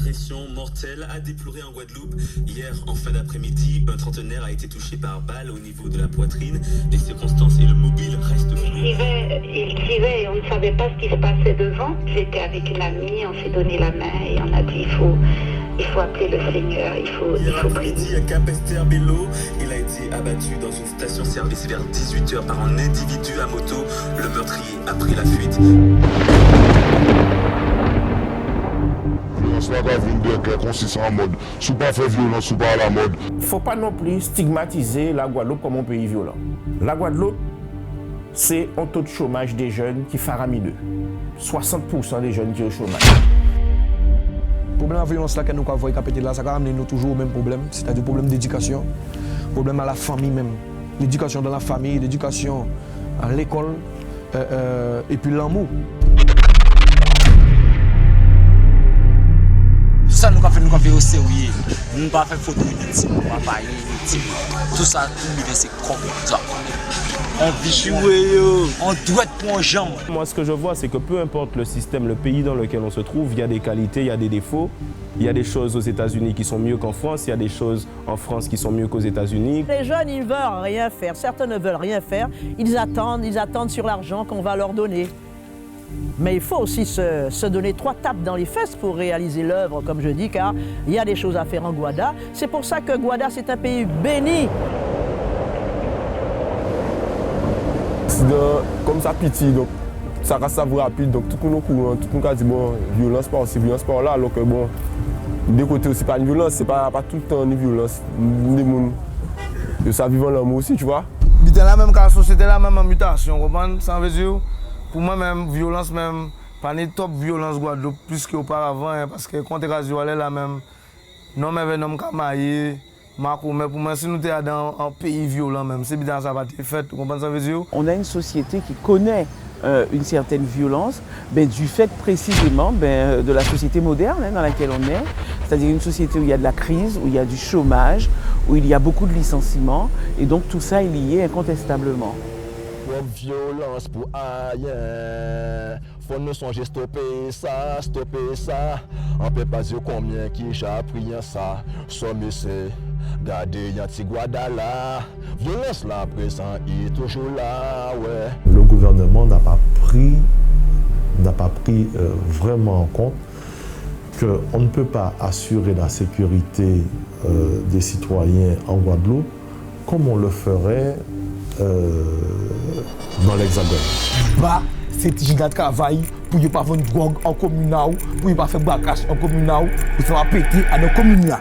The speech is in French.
agression mortelle à déplorer en Guadeloupe. Hier, en fin d'après-midi, un trentenaire a été touché par balle au niveau de la poitrine. Les circonstances et le mobile restent flous. Il criait et on ne savait pas ce qui se passait devant. J'étais avec une amie, on s'est donné la main et on a dit il faut appeler le Seigneur, il faut après-midi à Cap-Esther-Bello, il a été abattu dans une station-service vers 18h par un individu à moto. Le meurtrier a pris la fuite. Violence là va venir de consiste en mode. Sous pas faire violence, sous pas à la mode. Il ne faut pas non plus stigmatiser la Guadeloupe comme un pays violent. La Guadeloupe, c'est un taux de chômage des jeunes qui est faramineux. 60% des jeunes qui sont au chômage. Le problème de la violence là que nous avons capté là, ça va amener nous toujours au même problème, c'est-à-dire le problème d'éducation, problème à la famille même, l'éducation dans la famille, l'éducation à l'école et puis l'amour. Ça nous a fait au sérieux, nous pas fait photo inutile, nous pas parler inutile, tout ça c'est comme ça. On vit jouer, on doit être pour un jambe. Moi, ce que je vois, c'est que peu importe le système, le pays dans lequel on se trouve, il y a des qualités, il y a des défauts. Il y a des choses aux États-Unis qui sont mieux qu'en France, il y a des choses en France qui sont mieux qu'aux États-Unis. Les jeunes, ils veulent rien faire. Certains ne veulent rien faire. Ils attendent sur l'argent qu'on va leur donner. Mais il faut aussi se donner 3 tapes dans les fesses pour réaliser l'œuvre, comme je dis, car il y a des choses à faire en Guada. C'est pour ça que Guada, c'est un pays béni. Comme ça, petit, donc ça reste rapide, donc tout le monde tout le monde a dit bon, violence par aussi, violence par là, alors que bon, des côtés aussi pas une violence, c'est pas tout le temps une violence. De ça vivant l'amour aussi, tu vois. C'est la même la société, la même mutation, comprendre ça veut dire pour moi même violence même pas une top violence Guadeloupe plus qu'auparavant hein, parce que quand occasion est la même non mais un homme qui marié mais pour moi si nous sommes dans un pays violent même c'est bien ça va être fait, vous comprenez ça veut dire. On a une société qui connaît une certaine violence du fait précisément de la société moderne dans laquelle on est, c'est-à-dire une société où il y a de la crise, où il y a du chômage, où il y a beaucoup de licenciements et donc tout ça est lié incontestablement. Violence pour ailleurs, faut nous songer stopper ça. On peut pas dire combien qui j'ai appris ça. Somme c'est garder un petit Guadala. Violence là présent est toujours là, ouais. Le gouvernement n'a pas pris vraiment en compte qu'on ne peut pas assurer la sécurité des citoyens en Guadeloupe comme on le ferait dans l'Hexagone. C'est un giga de travail pour ne pas vendre de drogue en communal, pour ne pas faire braquage en communal, pour faire péter à nos communes.